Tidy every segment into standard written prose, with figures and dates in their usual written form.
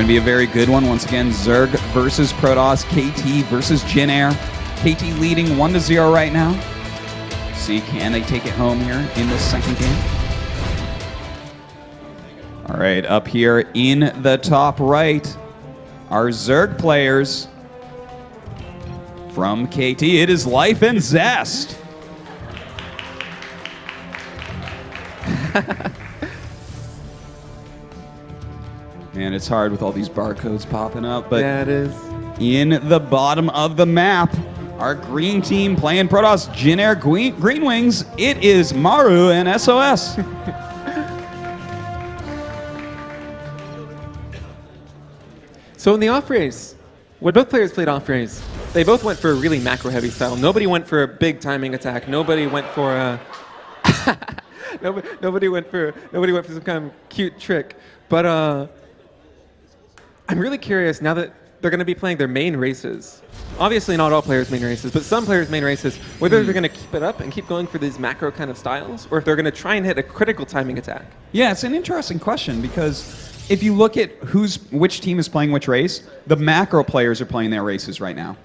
Going to be a very good one. Once again, Zerg versus Protoss, KT versus Jin Air. KT leading 1-0 right now. See, can they take it home here in this second game? All right, up here in the top right, our Zerg players from KT. It is Life and Zest. Man, it's hard with all these barcodes popping up, but yeah, it is. In the bottom of the map, our green team playing Protoss Jin Air Green Wings. It is Maru and SOS. So in the off race, when both players played off race, they both went for a really macro heavy style. Nobody went for a big timing attack. Nobody went for a nobody went for some kind of cute trick. But I'm really curious now that they're going to be playing their main races. Obviously not all players' main races, but some players' main races, whether they're going to keep it up and keep going for these macro kind of styles, or if they're going to try and hit a critical timing attack. Yeah, it's an interesting question because if you look at which team is playing which race, the macro players are playing their races right now.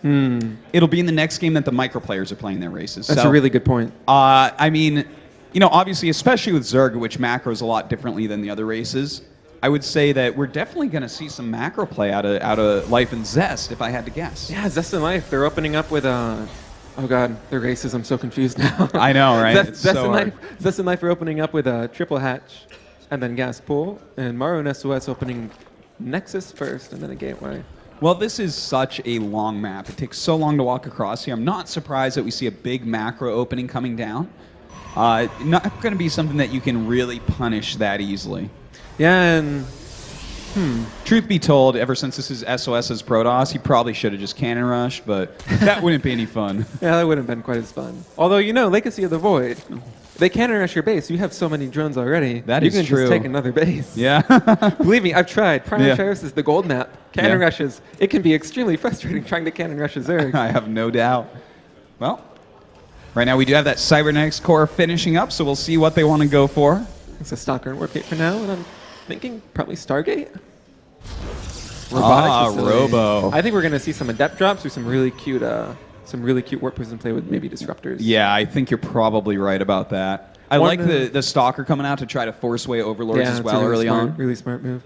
It'll be in the next game that the micro players are playing their races. That's a really good point. I mean, you know, obviously, especially with Zerg, which macros a lot differently than the other races, I would say that we're definitely going to see some macro play out of Life and Zest, if I had to guess. Yeah, Zest and Life, they're opening up with oh god, their races, I'm so confused now. I know, right? Zest and Life are opening up with a triple hatch, and then gas pool, and Maru and SOS opening Nexus first, and then a gateway. Well, this is such a long map. It takes so long to walk across here. I'm not surprised that we see a big macro opening coming down. Not going to be something that you can really punish that easily. Yeah, and truth be told, ever since this is SOS's Protoss, he probably should have just cannon rushed, but that wouldn't be any fun. Yeah, that wouldn't have been quite as fun. Although, you know, Legacy of the Void, they cannon rush your base. You have so many drones already. That is true. You can just take another base. Yeah. Believe me, I've tried. Prime Sheriffs is the gold map. Cannon Yeah. rushes. It can be extremely frustrating trying to cannon rush a Zerg. I have no doubt. Well, right now we do have that Cybernetics core finishing up, so we'll see what they want to go for. It's a Stalker and Warpaint for now, and I'm thinking probably Stargate. Robo. I think we're going to see some Adept drops or some really cute Warp Prism play with maybe Disruptors. Yeah, I think you're probably right about that. I like the Stalker coming out to try to force away Overlords as well early on. Really smart move.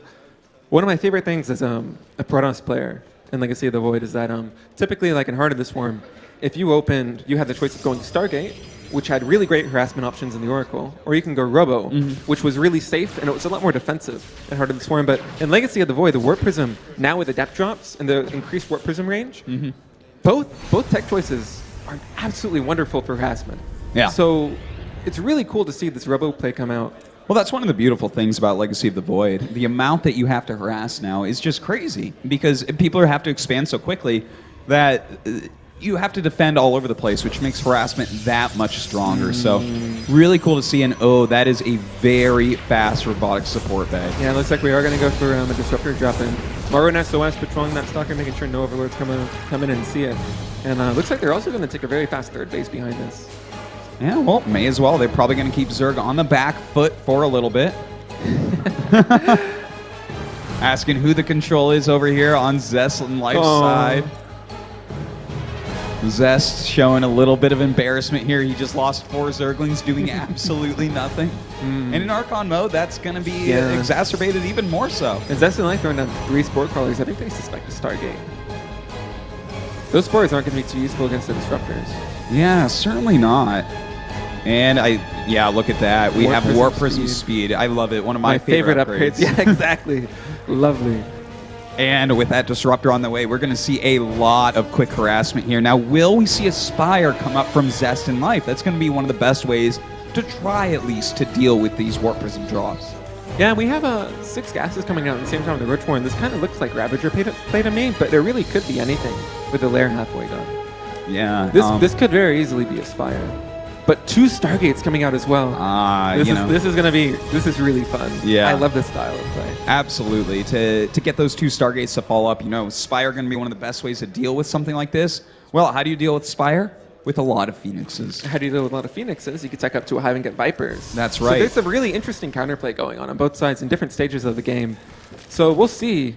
One of my favorite things as a Protoss player in Legacy of the Void is that typically, like in Heart of the Swarm, if you had the choice of going to Stargate, which had really great harassment options in the Oracle, or you can go Robo, which was really safe, and it was a lot more defensive than Heart of the Swarm. But in Legacy of the Void, the Warp Prism, now with the depth drops and the increased Warp Prism range, both tech choices are absolutely wonderful for harassment. Yeah. So it's really cool to see this Robo play come out. Well, that's one of the beautiful things about Legacy of the Void. The amount that you have to harass now is just crazy, because people have to expand so quickly that you have to defend all over the place, which makes harassment that much stronger. So really cool to see, and that is a very fast robotic support bay. Yeah, it looks like we are going to go for a Disruptor drop-in. Maru and SOS patrolling that Stalker, making sure no Overlords come in and see it. And looks like they're also going to take a very fast third base behind this. Yeah, well, may as well. They're probably going to keep Zerg on the back foot for a little bit. Asking who the control is over here on Zest and Life's side. Zest showing a little bit of embarrassment here. He just lost 4 Zerglings doing absolutely nothing. And in Archon mode, that's going to be exacerbated even more so. And Zest and Life throwing down 3 Spore Crawlers. I think they suspect a Stargate. Those Spores aren't going to be too useful against the Disruptors. Yeah, certainly not. And look at that. We have Warp Prism speed. I love it. One of my favorite upgrades. Yeah, exactly. Lovely. And with that Disruptor on the way, we're going to see a lot of quick harassment here. Now, will we see a Spire come up from Zest and Life? That's going to be one of the best ways to try, at least, to deal with these Warp Prism drops. Yeah, we have 6 gases coming out at the same time with the Roach Warren. This kind of looks like Ravager play to me, but there really could be anything with the lair halfway done. Yeah. This could very easily be a Spire. But 2 Stargates coming out as well. This is really fun. Yeah. I love this style of play. Absolutely. To get those 2 Stargates to follow up, Spire going to be one of the best ways to deal with something like this. Well, how do you deal with Spire? With a lot of Phoenixes. How do you deal with a lot of Phoenixes? You can tech up to a Hive and get Vipers. That's right. So there's some really interesting counterplay going on both sides in different stages of the game. So we'll see.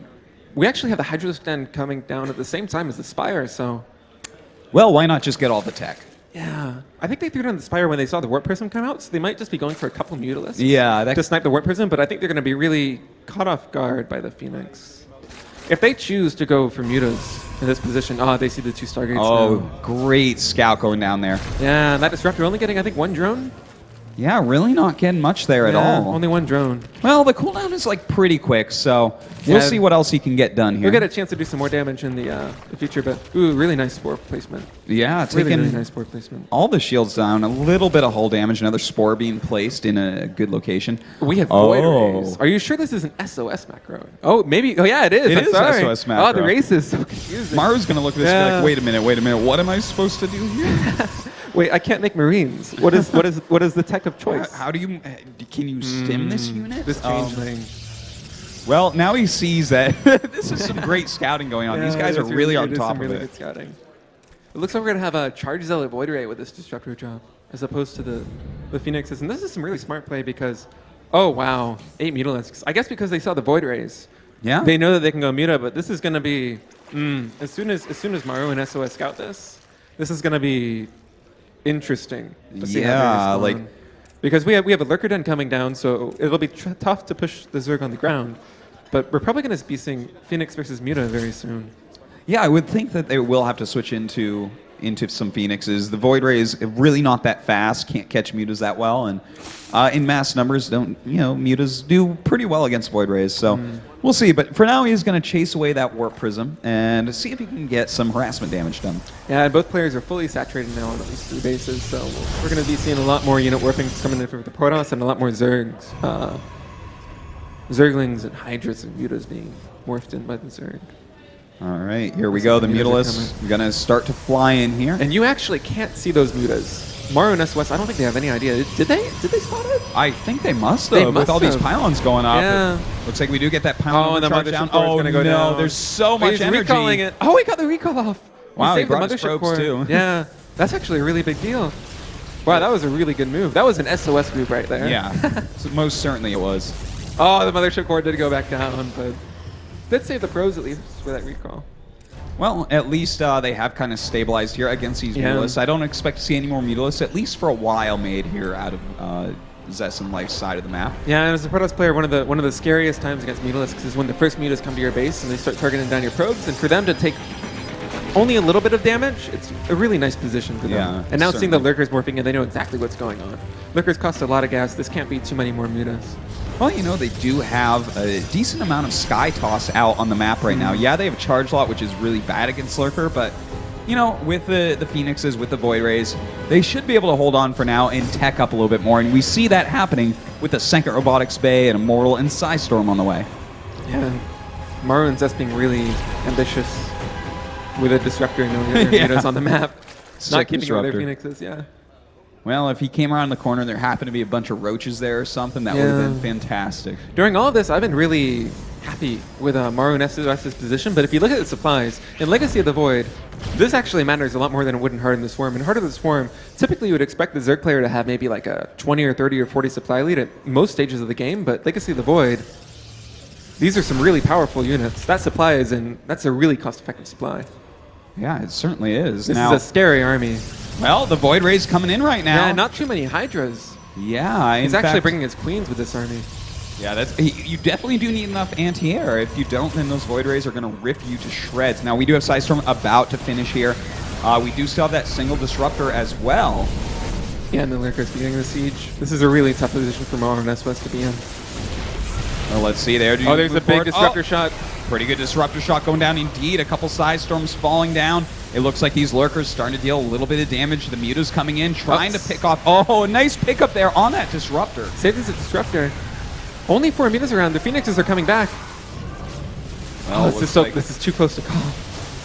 we actually have the Hydro Stand coming down at the same time as the Spire, so... Well, why not just get all the tech? Yeah. I think they threw down the Spire when they saw the Warp Prism come out, so they might just be going for a couple Mutalisks Yeah, to snipe the Warp Prism, but I think they're going to be really caught off guard by the Phoenix. If they choose to go for Mutas in this position, they see the 2 Stargates now. Great scout going down there. Yeah, and that Disruptor only getting, I think, 1 drone? Yeah, really not getting much there at all. Only 1 drone. Well, the cooldown is like pretty quick, so we'll see what else he can get done here. We'll get a chance to do some more damage in the future, but really nice spore placement. Yeah, taking Really nice spore placement. all the shields down, a little bit of hull damage, another spore being placed in a good location. We have Void Rays. Are you sure this is an SOS macro? Oh, maybe. Oh, yeah, it is. It I'm is sorry. SOS macro. Oh, the race is so confusing. Maru's going to look at this and be like, wait a minute, what am I supposed to do here? Wait, I can't make Marines. What is the tech of choice? How do you, can you stim this unit? This changeling. Well, now he sees that this is some great scouting going on. These guys are really on top of it. Good scouting. It looks like we're going to have a Charge Zealot Void Ray with this Disruptor drop, as opposed to the Phoenixes. And this is some really smart play because, oh wow, 8 Mutalisks. I guess because they saw the Void Rays. Yeah. They know that they can go Muta, but this is going to be, as soon as Maru and SOS scout this is going to be interesting to see how they respond. Because we have a Lurker Den coming down, so it'll be tough to push the Zerg on the ground. But we're probably going to be seeing Phoenix versus Muta very soon. Yeah, I would think that they will have to switch into some Phoenixes. The Void Ray is really not that fast, can't catch Mutas that well, and in mass numbers, Mutas do pretty well against Void Rays. So we'll see. But for now, he's going to chase away that Warp Prism and see if he can get some harassment damage done. Yeah, both players are fully saturated now on at least 3 bases, so we're going to be seeing a lot more unit warpings coming in for the Protoss and a lot more Zergs. Zerglings and Hydras and Mutas being morphed in by the Zerg. All right, here we go. The Mutalisks are going to start to fly in here. And you actually can't see those Mutas. Maru and SOS, I don't think they have any idea. Did they spot it? I think they must have, with all these pylons going up. Yeah. Looks like we do get that pylon charge down. Oh, no, down. There's so much energy. Recalling it. Oh, he got the recall off. Wow, he saved the brought his mothership probes core. too. Yeah, that's actually a really big deal. Wow, that was a really good move. That was an SOS move right there. Yeah, so most certainly it was. Oh, the mothership core did go back down, but did save the pros at least for that recall. Well, at least they have kind of stabilized here against these Mutalisks. I don't expect to see any more Mutalisks, at least for a while, made here out of Zest and Life's side of the map. Yeah, and as a Protoss player, one of the scariest times against Mutalisks is when the first Mutas come to your base and they start targeting down your probes, and for them to take only a little bit of damage, it's a really nice position for them. Yeah, and now seeing the Lurkers morphing in, they know exactly what's going on. Lurkers cost a lot of gas. This can't be too many more Mutas. Well, they do have a decent amount of Sky Toss out on the map right now. Yeah, they have a Charge Lot, which is really bad against Lurker, but, with the Phoenixes, with the Void Rays, they should be able to hold on for now and tech up a little bit more, and we see that happening with the Second Robotics Bay and Immortal and Psystorm on the way. Yeah, Maru and Zest being really ambitious with a Disruptor and no other Mutas on the map. Not keeping with their Phoenixes, yeah. Well, if he came around the corner and there happened to be a bunch of roaches there or something, that would have been fantastic. During all of this, I've been really happy with Maru and SOS's position, but if you look at the supplies, in Legacy of the Void, this actually matters a lot more than it would in Heart of the Swarm. In Heart of the Swarm, typically you would expect the Zerg player to have maybe like a 20 or 30 or 40 supply lead at most stages of the game, but Legacy of the Void, these are some really powerful units. That supply that's a really cost-effective supply. Yeah, it certainly is. This is a scary army. Well, the Void Ray's coming in right now. Yeah, not too many Hydras. Yeah, he's actually bringing his queens with this army. Yeah, you definitely do need enough anti-air. If you don't, then those Void Rays are going to rip you to shreds. Now, we do have Psystorm about to finish here. We do still have that single Disruptor as well. Yeah, and the Lurker's beginning the siege. This is a really tough position for Maru and SOS to be in. Well, let's see there. Oh, there's a big Disruptor shot. Pretty good Disruptor shot going down indeed. A couple Psystorms falling down. It looks like these Lurkers starting to deal a little bit of damage. The Muta's coming in, trying to pick off. Oh, a nice pickup there on that Disruptor. Saved as a Disruptor. Only 4 Mutas around. The Phoenixes are coming back. Well, this is too close to call.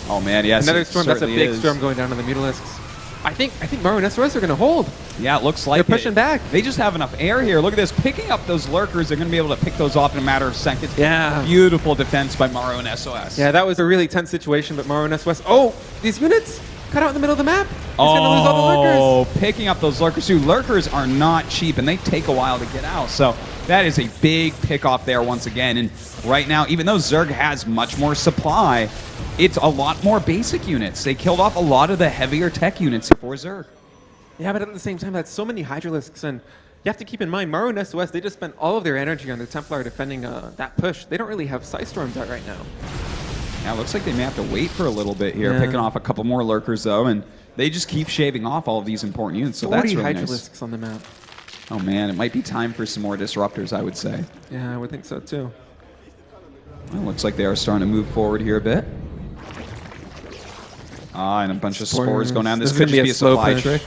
Oh man, yes. Another storm. That's a big storm going down on the Mutalisks. I think Maru and SOS are going to hold. Yeah, it looks like they're pushing back. They just have enough air here. Look at this, picking up those Lurkers. They're going to be able to pick those off in a matter of seconds. Yeah, beautiful defense by Maru and SOS. Yeah, that was a really tense situation, but Maru and SOS. Oh, these units. cut out in the middle of the map. He's going to lose all the lurkers. Oh, picking up those lurkers too. Lurkers are not cheap, and they take a while to get out. So that is a big pick off there once again. And right now, even though Zerg has much more supply, it's a lot more basic units. They killed off a lot of the heavier tech units for Zerg. Yeah, but at the same time, that's so many Hydralisks, and you have to keep in mind, Maru and SOS, they just spent all of their energy on their Templar defending that push. They don't really have Psy Storms out right now. Yeah, it looks like they may have to wait for a little bit here, Yeah. picking off a couple more lurkers though, and they just keep shaving off all of these important units, so that's really nice. 40 Hydralisks on the map. Oh man, it might be time for some more disruptors, I would say. Yeah, I would think so too. Well, looks like they are starting to move forward here a bit. And a bunch of spores going down. This could just be a supply trick.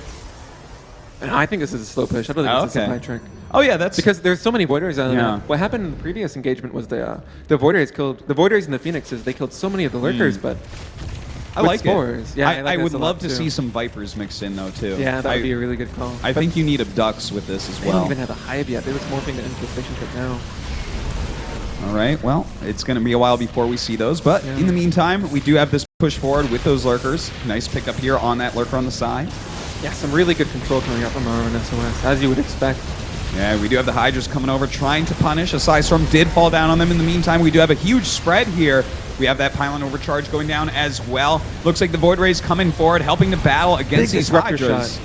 And I think this is a slow push. I believe it's a supply trick. Oh yeah, that's because there's so many Void Rays on the Yeah. map. What happened in the previous engagement was the Void Rays killed the Void Rays and the Phoenixes. They killed so many of the lurkers, but I with like spores. it. Yeah, I like would this a love lot, to too. see some Vipers mixed in though too. Yeah, that would be a really good call. I think you need abducts with this as They well. don't even have a hive yet. They're just morphing to infestation kit now. All right, well, it's going to be a while before we see those, but Yeah. in the meantime, we do have this push forward with those lurkers. Nice pickup here on that lurker on the side. Yeah, some really good control coming out from Maru and SOS, as you would expect. Yeah, we do have the Hydras coming over, trying to punish. A Psy Storm did fall down on them. In the meantime, we do have a huge spread here. We have that pylon overcharge going down as well. Looks like the Void Rays coming forward, helping to battle against these disruptor Hydras. shot.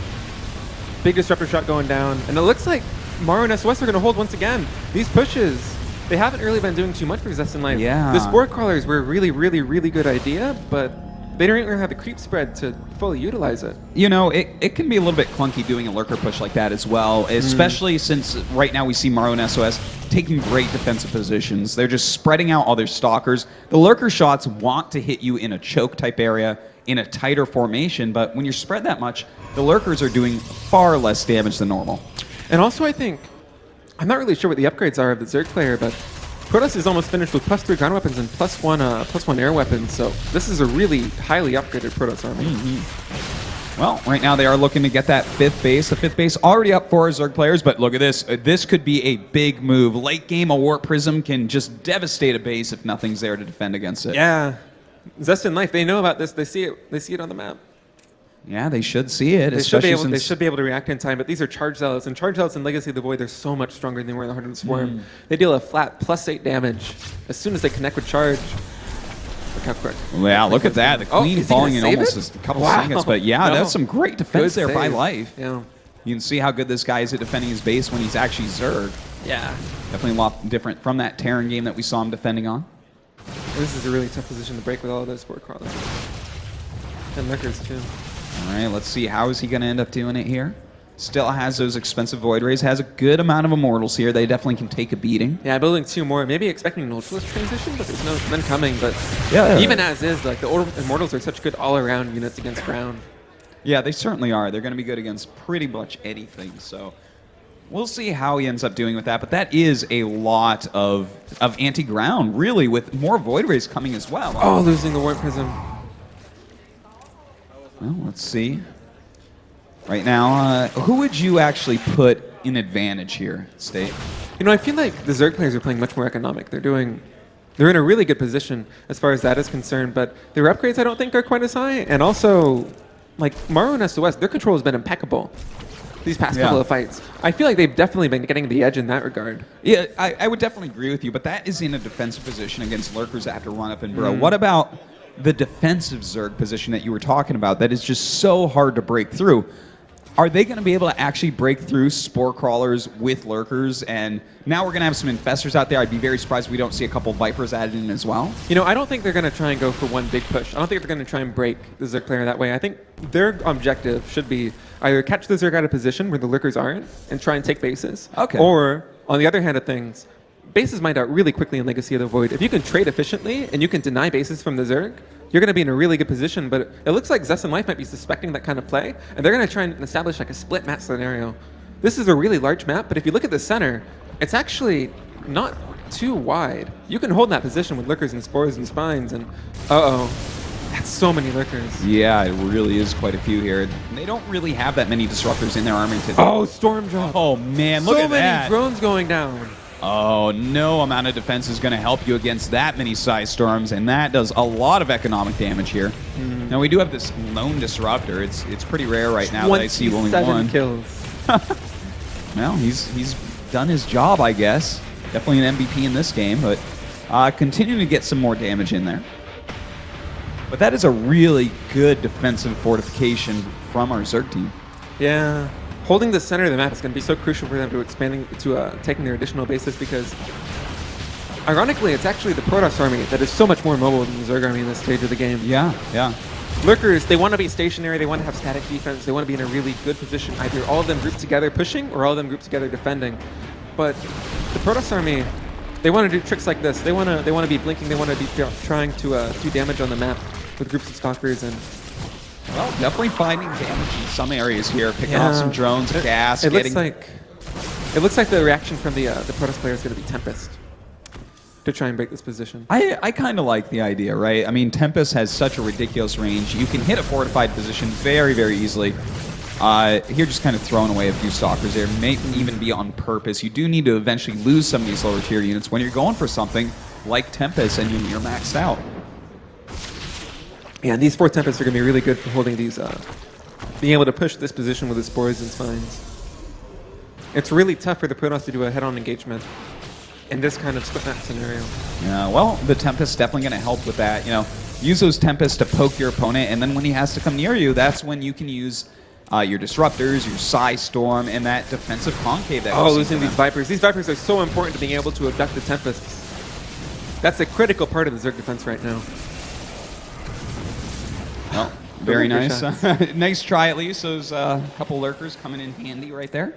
Big disruptor shot going down. And it looks like Maru and SOS are going to hold once again. These pushes, they haven't really been doing too much for Zest in Life. Yeah. The Spore Crawlers were a really, really, really good idea, but they don't even have the creep spread to fully utilize it. You know, it can be a little bit clunky doing a lurker push like that as well, especially since right now we see Maru and SOS taking great defensive positions. They're just spreading out all their stalkers. The lurker shots want to hit you in a choke type area, in a tighter formation, but when you're spread that much, the lurkers are doing far less damage than normal. And also, I think, I'm not really sure what the upgrades are of the Zerg player, but Protoss is almost finished with +3 ground weapons and +1 air weapons, so this is a really highly upgraded Protoss army. Well, right now they are looking to get that fifth base. The fifth base already up for our Zerg players, but look at this. This could be a big move. Late game, a Warp Prism can just devastate a base if nothing's there to defend against it. Yeah. Zest in Life, they know about this. They see it on the map. Yeah, they should see it. They should be able to react in time, but these are Charge Zealots, and Charge Zealots in Legacy of the Void, they're so much stronger than they were in the Hardened Swarm. They deal a flat +8 damage as soon as they connect with Charge. Look how quick. Yeah, look at that. The Queen is he falling gonna in save almost it? a couple Wow. seconds, but yeah, No. that's some great defense Good there by save. Life. Yeah. You can see how good this guy is at defending his base when he's actually Zerg. Yeah. Definitely a lot different from that Terran game that we saw him defending on. This is a really tough position to break with all of those Spore Crawlers. And Lurkers, too. All right, let's see. How is he going to end up doing it here? Still has those expensive Void Rays. Has a good amount of Immortals here. They definitely can take a beating. Yeah, building 2 more. Maybe expecting an Ultralist transition, but there's none coming. But Yeah. even as is, like the Immortals are such good all-around units against ground. Yeah, they certainly are. They're going to be good against pretty much anything. So we'll see how he ends up doing with that. But that is a lot of anti-ground, really, with more Void Rays coming as well. Oh, losing the Warp Prism. Well, let's see. Right now, who would you actually put in advantage here, State? You know, I feel like the Zerg players are playing much more economic. They're in a really good position as far as that is concerned, but their upgrades I don't think are quite as high. And also, like Maru and SOS, their control has been impeccable these past couple of fights. I feel like they've definitely been getting the edge in that regard. Yeah, I would definitely agree with you, but that is in a defensive position against lurkers that have to run up and burrow. What about the defensive Zerg position that you were talking about that is just so hard to break through? Are they going to be able to actually break through Spore Crawlers with lurkers? And now we're going to have some Infestors out there. I'd be very surprised if we don't see a couple Vipers added in as well. You know, I don't think they're going to try and go for one big push. I don't think they're going to try and break the Zerg player that way. I think their objective should be either catch the Zerg out of position where the lurkers aren't and try and take bases. Okay. Or, on the other hand of things, bases mine out really quickly in Legacy of the Void. If you can trade efficiently and you can deny bases from the Zerg, you're going to be in a really good position, but it looks like Zest in Life might be suspecting that kind of play, and they're going to try and establish like a split map scenario. This is a really large map, but if you look at the center, it's actually not too wide. You can hold that position with lurkers and spores and spines, and that's so many lurkers. Yeah, it really is quite a few here. They don't really have that many disruptors in their army today. Oh, storm drop. Oh man, look at that. So many drones going down. Oh, no amount of defense is going to help you against that many Psy Storms, and that does a lot of economic damage here. Now, we do have this lone disruptor. It's pretty rare right now that I see only 1. Kills. Well, he's done his job, I guess. Definitely an MVP in this game, but continuing to get some more damage in there. But that is a really good defensive fortification from our Zerg team. Yeah. Holding the center of the map is going to be so crucial for them to taking their additional bases, because ironically, it's actually the Protoss army that is so much more mobile than the Zerg army in this stage of the game. Yeah, yeah. Lurkers, they want to be stationary, they want to have static defense, they want to be in a really good position, either all of them grouped together pushing or all of them grouped together defending. But the Protoss army, they want to do tricks like this. They want to be blinking, they want to be trying to do damage on the map with groups of stalkers and... Well, definitely finding damage in some areas here, picking off some drones, gas. It looks like the reaction from the Protoss player is going to be Tempest to try and break this position. I kind of like the idea, right? I mean, Tempest has such a ridiculous range. You can hit a fortified position very, very easily. Here, just kind of throwing away a few stalkers there. May even be on purpose. You do need to eventually lose some of these lower tier units when you're going for something like Tempest and you're maxed out. Yeah, and these 4 Tempests are going to be really good for holding these, being able to push this position with the Spores and Spines. It's really tough for the Protoss to do a head-on engagement in this kind of split map scenario. Yeah, well, the Tempest's definitely going to help with that. You know, use those Tempests to poke your opponent, and then when he has to come near you, that's when you can use your Disruptors, your Psy Storm, and that defensive concave that losing these Vipers. These Vipers are so important to being able to abduct the Tempests. That's a critical part of the Zerg defense right now. Well, very nice. Nice try, at least. Those couple lurkers coming in handy right there.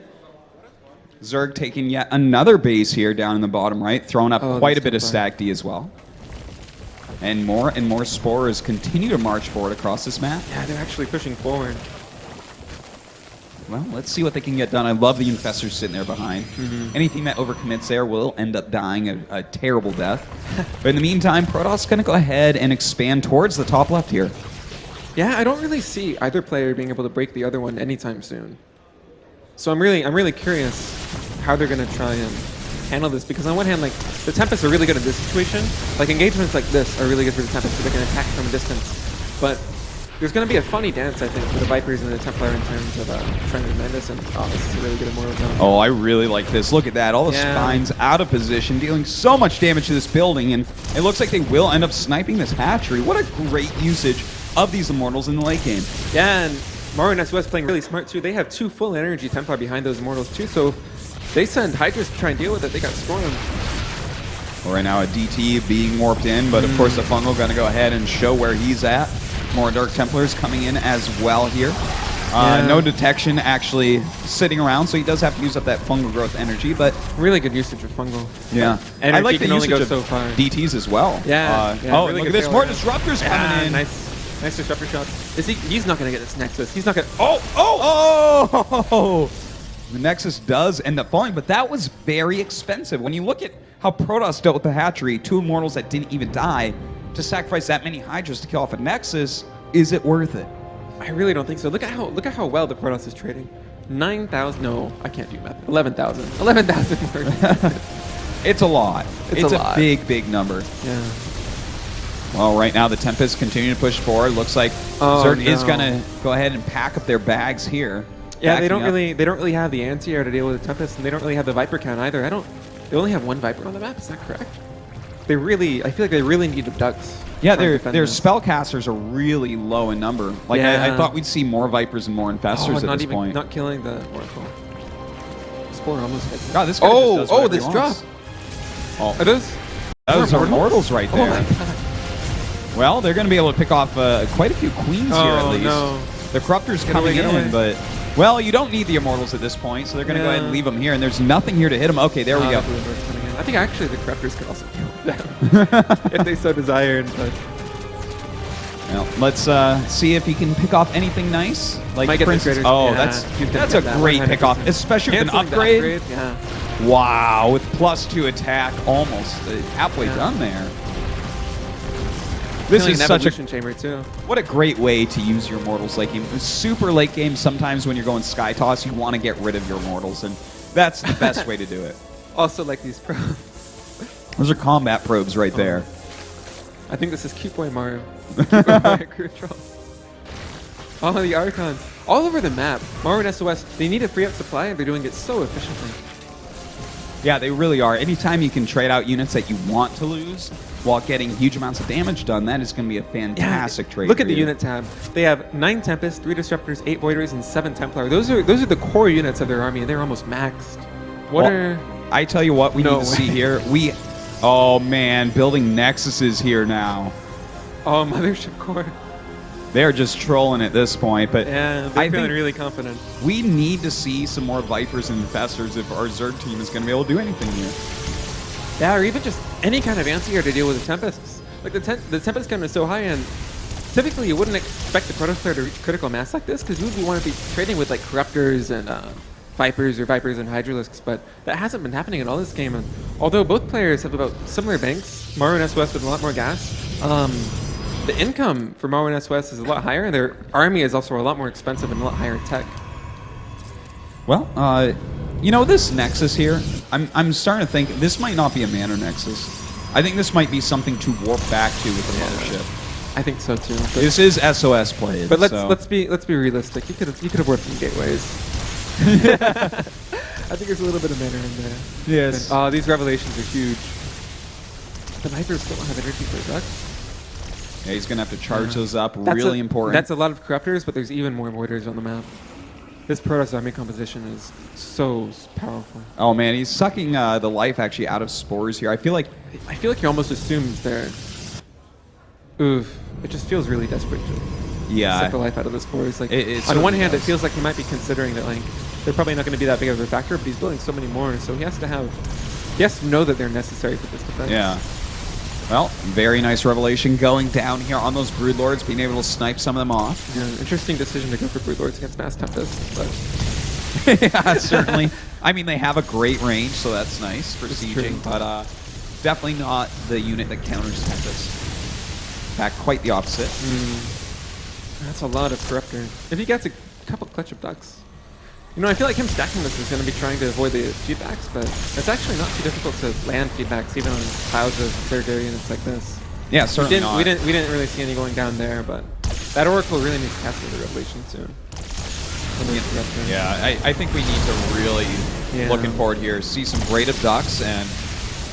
Zerg taking yet another base here down in the bottom right, throwing up quite a bit of stack D as well. And more Spores continue to march forward across this map. Yeah, they're actually pushing forward. Well, let's see what they can get done. I love the Infestors sitting there behind. Anything that overcommits there will end up dying a terrible death. But in the meantime, Protoss is going to go ahead and expand towards the top left here. Yeah, I don't really see either player being able to break the other one anytime soon. So I'm really curious how they're going to try and handle this, because on one hand, like, the Tempests are really good in this situation. Like, engagements like this are really good for the Tempests, so they can attack from a distance. But there's going to be a funny dance, I think, for the Vipers and the Templar in terms of trying to defend this, and this is a really good Immortal zone. Oh, I really like this. Look at that. All the Spines out of position, dealing so much damage to this building, and it looks like they will end up sniping this hatchery. What a great usage of these Immortals in the late game. Yeah, and Maru and SOS playing really smart too. They have 2 full energy Templar behind those Immortals too, so they send Hydras to try and deal with it. They got stormed. Well, right now a DT being warped in, but of course the Fungal going to go ahead and show where he's at. More Dark Templars coming in as well here. No detection actually sitting around, so he does have to use up that fungal growth energy, but... Really good usage of fungal. Yeah. I like the usage of so far. DTs as well. Yeah. Oh, really look at this. More Disruptors coming in. Nice Disruptor shots. He's not going to get this Nexus. He's not going to... Oh! The Nexus does end up falling, but that was very expensive. When you look at how Protoss dealt with the hatchery, 2 Immortals that didn't even die, to sacrifice that many Hydras to kill off a Nexus, is it worth it? I really don't think so. Look at how well the Protoss is trading. 9,000. No, I can't do math. 11,000. 11,000 more. It's a lot. It's a big number. Yeah. Well, right now the Tempests continue to push forward. Looks like Zerg is going to go ahead and pack up their bags here. Yeah, they don't really have the anti-air to deal with the Tempest, and they don't really have the Viper count either. They only have 1 Viper on the map. Is that correct? I feel like they really need abducts. Yeah, their spellcasters are really low in number. Like I thought we'd see more Vipers and more Infestors at this point. Not killing the Oracle. Spore almost hit. God, this guy just does this drop. Oh, it is. Those are Immortals right there. Oh my God. Well, they're going to be able to pick off quite a few Queens here at least. No. The Corruptor's coming in, but... Well, you don't need the Immortals at this point, so they're going to go ahead and leave them here, and there's nothing here to hit them. Okay, there we go. I think actually the Corruptors could also kill them if they so desired. But. Well, let's see if he can pick off anything nice. Like, for instance, that's a great pickoff, especially with an upgrade. Yeah. Wow, with +2 attack, almost halfway done there. This is such a chamber too. What a great way to use your Immortals late game. Super late game, sometimes when you're going Sky Toss, you want to get rid of your Immortals, and that's the best way to do it. Also like these probes. Those are combat probes right there. I think this is Cute Boy Maru. Cute Boy Maru crew troll. Oh, the Archons. All over the map. Maru and SOS, they need to free up supply, and they're doing it so efficiently. Yeah, they really are. Anytime you can trade out units that you want to lose while getting huge amounts of damage done, that is going to be a fantastic trade. Look at for the you. unit tab. They have 9 Tempest, 3 Disruptors, 8 Void Rays, and 7 Templar. Those are the core units of their army, and they're almost maxed. I tell you what we need to see here. Oh man, building Nexuses here now. Oh, Mothership Core. They're just trolling at this point, but Yeah, they're feeling really confident. we need to see some more Vipers and Infestors if our Zerg team is going to be able to do anything here. Yeah, or even just any kind of anti-air to deal with the Tempests. Like the Tempest count is so high, and typically you wouldn't expect the Protoss player to reach critical mass like this, because you would want to be trading with like Corruptors and Vipers or Vipers and Hydralisks, but that hasn't been happening in all this game. And although both players have about similar banks, Maru and SOS with a lot more gas, the income for Maru and SOS is a lot higher, and their army is also a lot more expensive and a lot higher tech. Well, you know, this Nexus here, I'm starting to think this might not be a Mana Nexus. I think this might be something to warp back to with the Mothership. I think so too. This is SOS played. But so. let's be realistic. You could have warped some gateways. I think there's a little bit of mana in there. Yes. And, these revelations are huge. The Vipers still don't have energy for ducks. Yeah, he's going to have to charge those up. Really important. That's a lot of Corruptors, but there's even more Voiders on the map. This Protoss army composition is so powerful. Oh man, he's sucking the life actually out of Spores here. I feel like he almost assumes they're. Oof! It just feels really desperate to suck the life out of the Spores. Like on one hand, it feels like he might be considering that like they're probably not going to be that big of a factor, but he's building so many more, so he has to know that they're necessary for this defense. Yeah. Well, very nice revelation going down here on those Broodlords, being able to snipe some of them off. Yeah, interesting decision to go for Broodlords against Mass Tempest, but yeah, certainly. I mean, they have a great range, so that's nice for sieging, but definitely not the unit that counters Tempest. In fact, quite the opposite. That's a lot of Corruptor. If he gets a couple clutch of ducks. You know, I feel like him stacking this is going to be trying to avoid the feedbacks, but it's actually not too difficult to land feedbacks, even on piles of third area units like this. Yeah, certainly not. We didn't really see any going down there, but that Oracle really needs to cast the Revelation soon. Yeah, I think we need to really, looking forward here, see some great abducts, and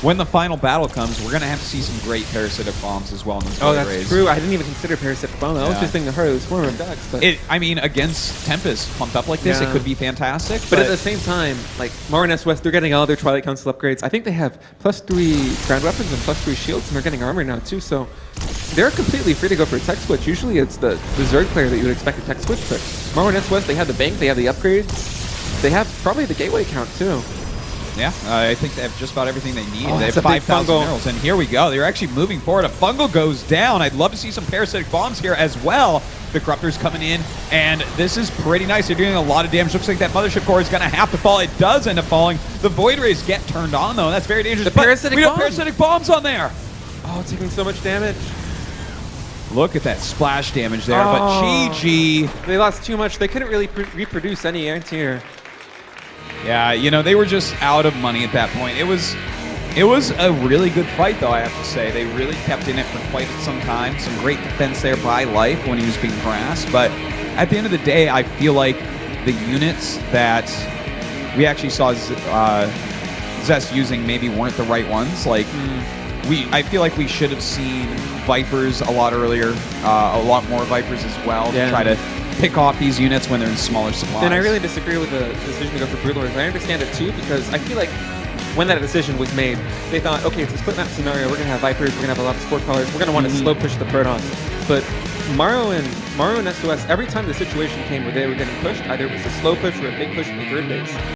when the final battle comes, we're going to have to see some great parasitic bombs as well in these that's rays. true. I didn't even consider parasitic bomb. I was just thinking the heart of the swarm of ducks. But I mean, against Tempest pumped up like this, it could be fantastic. But at the same time, like Maru and SOS, they're getting all their Twilight Council upgrades. I think they have +3 ground weapons and +3 shields, and they're getting armor now too. So they're completely free to go for a tech switch. Usually it's the Zerg player that you would expect a tech switch, but Maru and SOS, they have the bank, they have the upgrades, they have probably the gateway count too. Yeah, I think they have just about everything they need. Oh, they have 5,000 minerals, and here we go. They're actually moving forward. A fungal goes down. I'd love to see some parasitic bombs here as well. The Corruptor's coming in, and this is pretty nice. They're doing a lot of damage. Looks like that Mothership Core is going to have to fall. It does end up falling. The Void Rays get turned on, though. That's very dangerous. The parasitic we have parasitic bombs on there. Oh, taking so much damage. Look at that splash damage there, but GG. They lost too much. They couldn't really reproduce any anti-air. Yeah, you know, they were just out of money at that point. It was a really good fight, though, I have to say. They really kept in it for quite some time. Some great defense there by Life when he was being harassed. But at the end of the day, I feel like the units that we actually saw Zest using maybe weren't the right ones. Like, I feel like we should have seen Vipers a lot earlier, a lot more Vipers as well, to try to pick off these units when they're in smaller supplies. And I really disagree with the decision to go for Broodlords. I understand it too, because I feel like when that decision was made, they thought, okay, it's a split map scenario, we're going to have Vipers, we're going to have a lot of Sport Callers, we're going to want to slow push the Protoss. But Maru and SOS, every time the situation came where they were getting pushed, either it was a slow push or a big push from the third base.